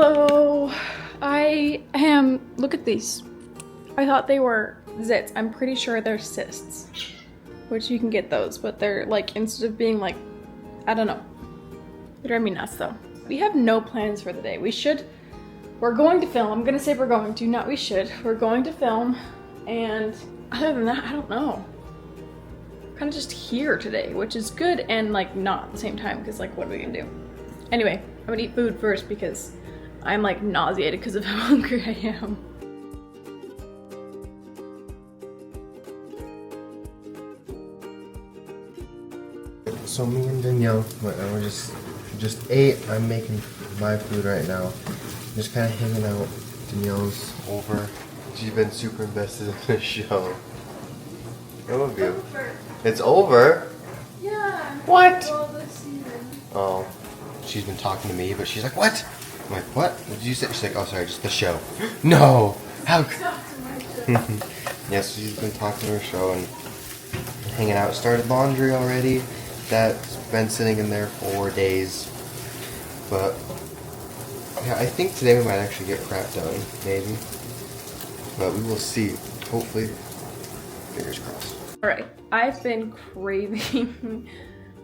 Hello. Look at these. I thought they were zits. I'm pretty sure they're cysts, which you can get those, but they're like, instead of being like, I don't know. They drive me nuts though. We have no plans for the day. We're going to film. I'm gonna say we're going to, not we should. We're going to film, and other than that, I don't know. I'm kind of just here today, which is good and like not at the same time, because like, what are we gonna do? Anyway, I'm gonna eat food first because I'm like nauseated because of how hungry I am. So me and Danielle, we just ate. I'm making my food right now. Just kind of hanging out. Danielle's over. She's been super invested in the show. Oh, good. It's over? Yeah. What? Well, this season. Oh, she's been talking to me, but she's like, what? I'm like, what? What did you say? She's like, oh, sorry, just the show. No! How? Yes, she's been talking to her show and hanging out. Started laundry already. That's been sitting in there for 4 days. But yeah, I think today we might actually get crap done, maybe. But we will see. Hopefully, fingers crossed. All right, I've been craving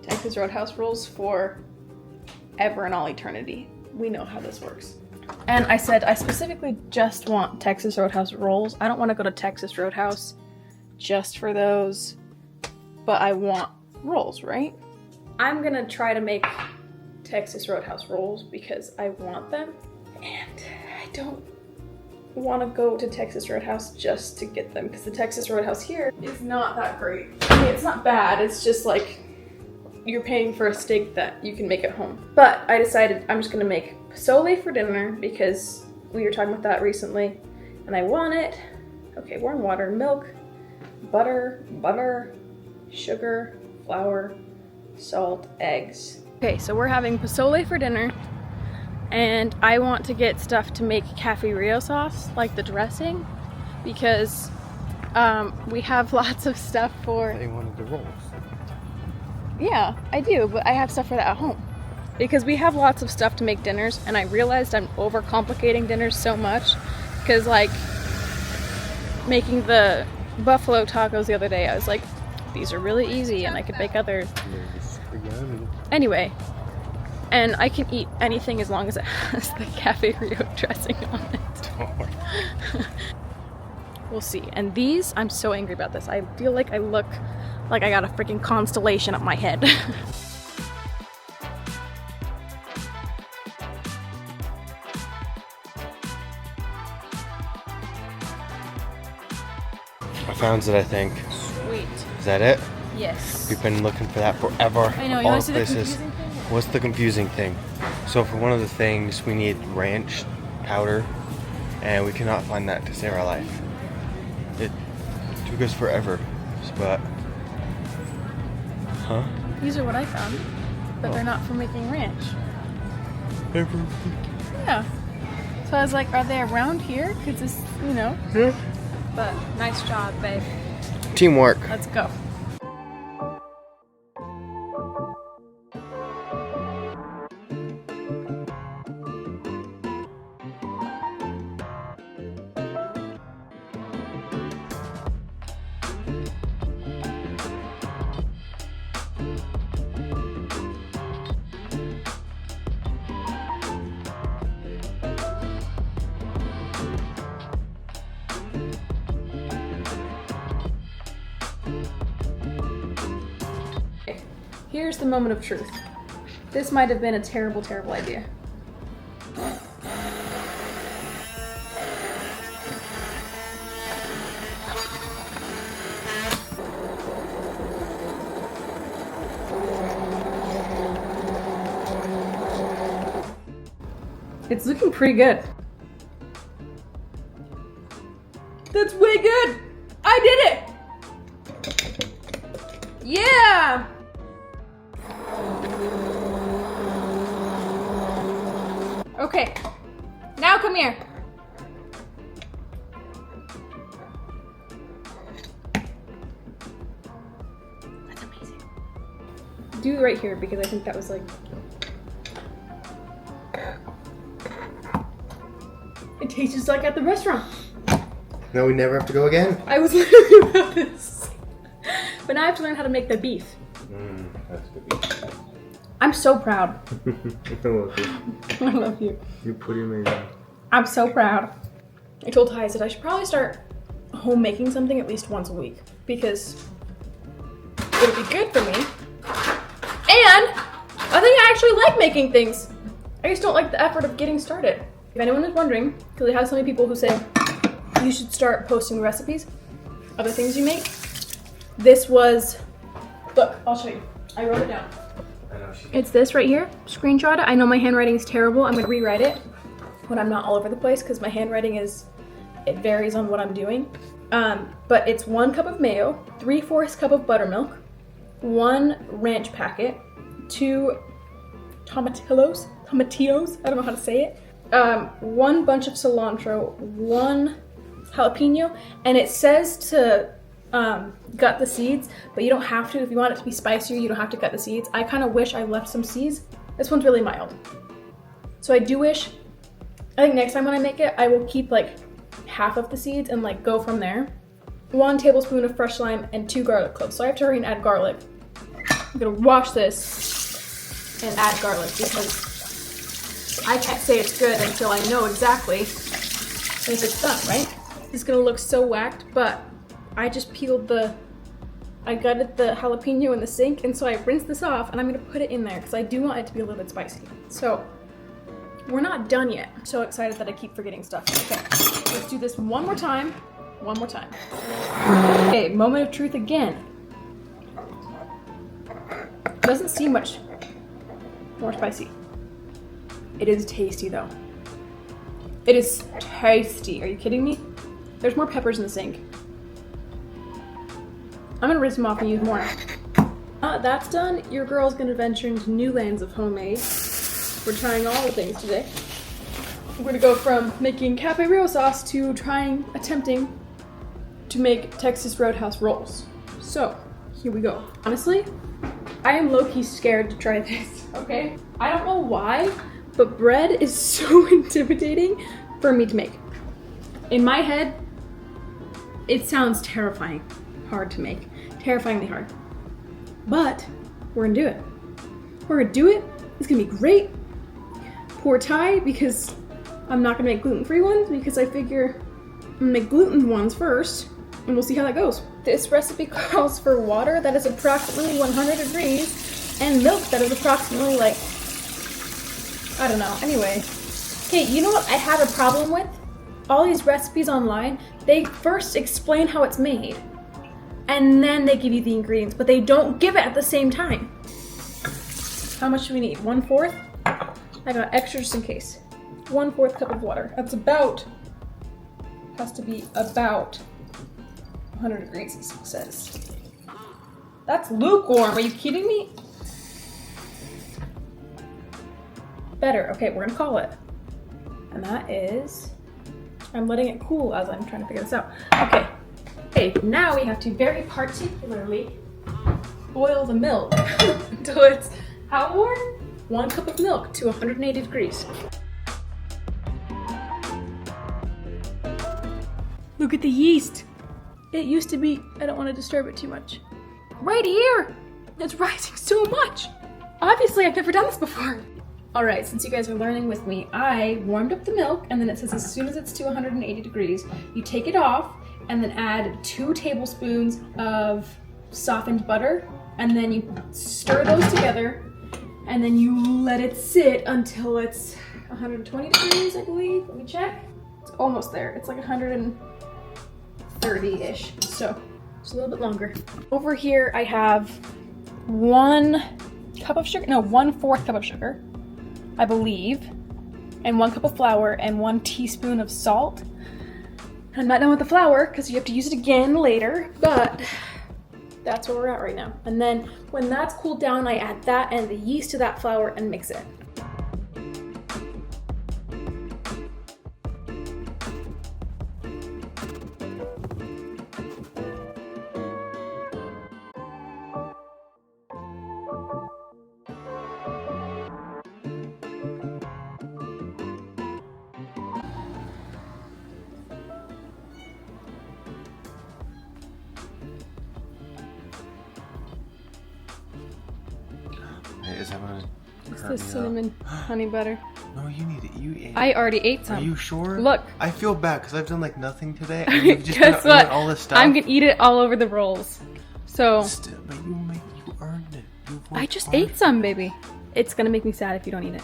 Texas Roadhouse rolls for ever and all eternity. We know how this works. And I said I specifically just want Texas Roadhouse rolls. I don't want to go to Texas Roadhouse just for those, but I want rolls, right? I'm gonna try to make Texas Roadhouse rolls because I want them, and I don't want to go to Texas Roadhouse just to get them, because the Texas Roadhouse here is not that great. I mean, it's not bad, it's just like you're paying for a steak that you can make at home. But I decided I'm just gonna make pozole for dinner because we were talking about that recently, and I want it. Okay, warm water, milk, butter, sugar, flour, salt, eggs. Okay, so we're having pozole for dinner, and I want to get stuff to make Cafe Rio sauce, like the dressing, because we have lots of stuff for... They wanted the rolls. Yeah, I do, but I have stuff for that at home. Because we have lots of stuff to make dinners, and I realized I'm overcomplicating dinners so much, because like, making the buffalo tacos the other day, I was like, these are really easy, and I could make other... Anyway, and I can eat anything as long as it has the Cafe Rio dressing on it. We'll see. And these, I'm so angry about this. I feel like I look like I got a freaking constellation up my head. I found it, I think. Sweet. Is that it? Yes. We've been looking for that forever. I know, you want to see the confusing thing? What's the confusing thing? So for one of the things, we need ranch powder, and we cannot find that to save our life. It took us forever, but... Huh? These are what I found, but they're not for making ranch. Yeah. So I was like, are they around here? Because this, you know. Yeah. But nice job, babe. Teamwork. Let's go. Here's the moment of truth. This might have been a terrible, terrible idea. It's looking pretty good. That's way good! I did it! Yeah! Okay, now come here. That's amazing. Do it right here because I think that was like... It tastes just like at the restaurant. No, we never have to go again. I was literally about this. But now I have to learn how to make the beef. That's good beef. I'm so proud. I love you. I love you. You're pretty amazing. I'm so proud. I told Ty, I said I should probably start home making something at least once a week because it'll be good for me. And I think I actually like making things. I just don't like the effort of getting started. If anyone is wondering, because I have so many people who say you should start posting recipes, other things you make. This was, look, I'll show you. I wrote it down. I know It's this right here. Screenshot it. I know my handwriting is terrible. I'm gonna rewrite it when I'm not all over the place because my handwriting it varies on what I'm doing. But it's 1 cup of mayo, 3/4 cup of buttermilk, 1 ranch packet, 2 tomatillos, I don't know how to say it, 1 bunch of cilantro, 1 jalapeno, and it says to gut the seeds, but you don't have to. If you want it to be spicier, you don't have to gut the seeds. I kind of wish I left some seeds. This one's really mild. So I do wish, I think next time when I make it, I will keep like half of the seeds and like go from there. 1 tablespoon of fresh lime and 2 garlic cloves. So I have to hurry and add garlic. I'm gonna wash this and add garlic because I can't say it's good until I know exactly if it's done, right? It's gonna look so whacked, but I just I gutted the jalapeno in the sink, and so I rinsed this off and I'm gonna put it in there because I do want it to be a little bit spicy. So we're not done yet. I'm so excited that I keep forgetting stuff. Okay, let's do this one more time. Okay, moment of truth again. Doesn't seem much more spicy. It is tasty though. It is tasty. Are you kidding me? There's more peppers in the sink. I'm gonna rinse them off and use more. That's done. Your girl's gonna venture into new lands of homemade. We're trying all the things today. We're gonna go from making Cafe Rio sauce to attempting to make Texas Roadhouse rolls. So, here we go. Honestly, I am low-key scared to try this, okay? I don't know why, but bread is so intimidating for me to make. In my head, it sounds terrifying, hard to make, terrifyingly hard. But we're gonna do it. We're gonna do it. It's gonna be great. Poor Ty, because I'm not gonna make gluten-free ones because I figure I'm gonna make gluten ones first and we'll see how that goes. This recipe calls for water that is approximately 100 degrees and milk that is approximately like, I don't know, anyway. Okay, you know what I have a problem with? All these recipes online, they first explain how it's made and then they give you the ingredients, but they don't give it at the same time. How much do we need? 1/4? I got extra just in case. 1/4 cup of water. That's has to be about 100 degrees, it says. That's lukewarm, are you kidding me? Better, okay, we're gonna call it. And that is, I'm letting it cool as I'm trying to figure this out. Okay, now we have to very particularly boil the milk until it's how warm? 1 cup of milk to 180 degrees. Look at the yeast. It used to be, I don't want to disturb it too much. Right here! It's rising so much! Obviously, I've never done this before. All right, since you guys are learning with me, I warmed up the milk and then it says as soon as it's to 180 degrees, you take it off and then add 2 tablespoons of softened butter and then you stir those together and then you let it sit until it's 120 degrees, I believe. Let me check. It's almost there. It's like 130-ish, so just a little bit longer. Over here, I have 1 cup of sugar, no, 1/4 cup of sugar, I believe, and 1 cup of flour and 1 teaspoon of salt. I'm not done with the flour because you have to use it again later, but that's where we're at right now. And then when that's cooled down, I add that and the yeast to that flour and mix it. is that what? It's the cinnamon honey butter. No, you need it. You ate. I already ate some. Are you sure? Look. I feel bad because I've done like nothing today. And you've just Guess been what? all this stuff. I'm gonna eat it all over the rolls. So. Still, but you earned it. I just ate some, baby. It's gonna make me sad if you don't eat it.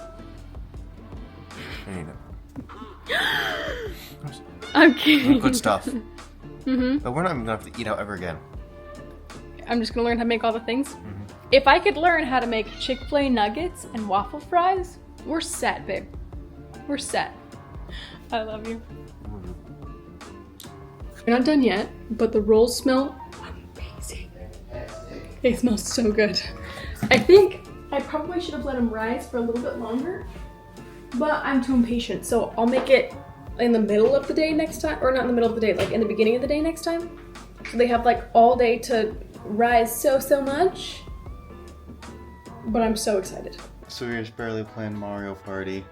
I ate it. I'm kidding. Good stuff. Mm-hmm. But we're not even gonna have to eat out ever again. I'm just gonna learn how to make all the things. If I could learn how to make Chick-fil-A nuggets and waffle fries, we're set, babe. We're set. I love you. We're not done yet, but the rolls smell amazing. They smell so good. I think I probably should have let them rise for a little bit longer, but I'm too impatient. So I'll make it in the middle of the day next time, or not in the middle of the day, like in the beginning of the day next time. So they have like all day to rise so much. But I'm so excited. So we're just barely playing Mario Party,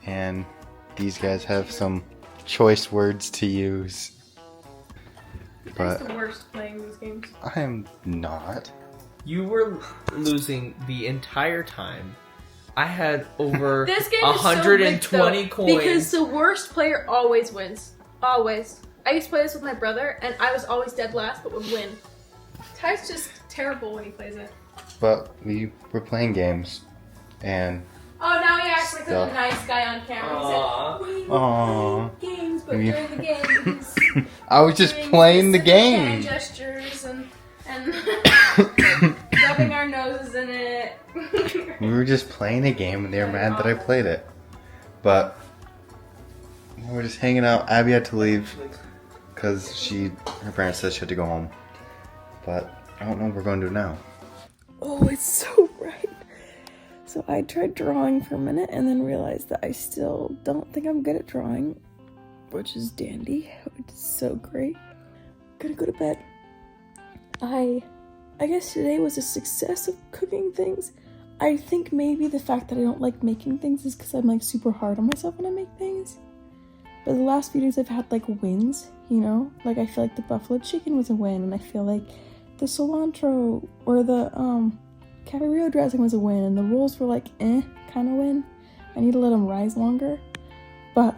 and these guys have some choice words to use. But That's the worst playing these games. I am not. You were losing the entire time. I had over This game 120 is so rigged, coins. because the worst player always wins. Always. I used to play this with my brother, and I was always dead last, but would win. Ty's just terrible when he plays it. But we were playing games, and Oh, now he acts like Stuff. a nice guy on camera. Aww. He said, we Aww. were playing games, but You- during the games, I was just doing playing the specific hand game. gestures and rubbing our noses in it. We were just playing a game, and they were mad that I played it. But we were just hanging out. Abby had to leave because her parents said she had to go home. But I don't know what we're going to do now. Oh, it's so bright. So I tried drawing for a minute and then realized that I still don't think I'm good at drawing, which is dandy, which is so great. Gonna go to bed. I guess today was a success of cooking things. I think maybe the fact that I don't like making things is because I'm like super hard on myself when I make things. But the last few days I've had like wins, you know? Like I feel like the buffalo chicken was a win, and I feel like the cilantro or the Cafe Rio dressing was a win, and the rolls were like kind of win. I need to let them rise longer. But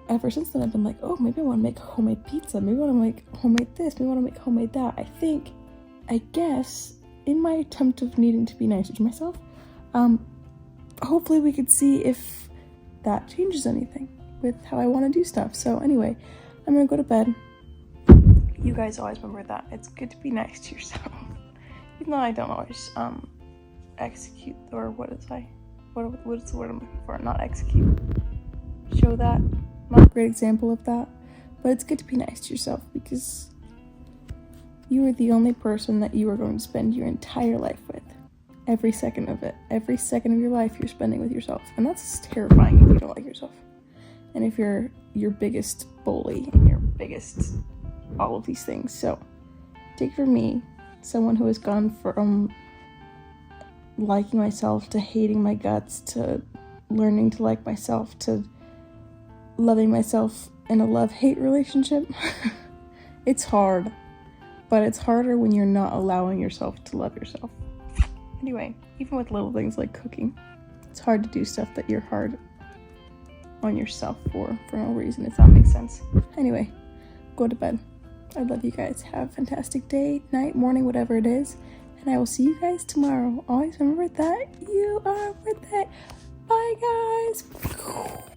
ever since then I've been like, oh, maybe I want to make homemade pizza, maybe I want to make homemade this, maybe I want to make homemade that. I guess in my attempt of needing to be nicer to myself, hopefully we could see if that changes anything with how I want to do stuff. So anyway, I'm gonna go to bed. You guys always remember that it's good to be nice to yourself. Even though I don't always execute, or what is the word I'm looking for? Not execute. Show that. Not a great example of that. But it's good to be nice to yourself, because you are the only person that you are going to spend your entire life with. Every second of it. Every second of your life you're spending with yourself. And that's terrifying if you don't like yourself. And if you're your biggest bully and your biggest all of these things. So take from me, someone who has gone from liking myself to hating my guts to learning to like myself to loving myself in a love-hate relationship. It's hard, but it's harder when you're not allowing yourself to love yourself. Anyway, even with little things like cooking, it's hard to do stuff that you're hard on yourself for no reason, if that makes sense. Anyway, go to bed. I love you guys. Have a fantastic day, night, morning, whatever it is. And I will see you guys tomorrow. Always remember that you are worth it. Bye, guys.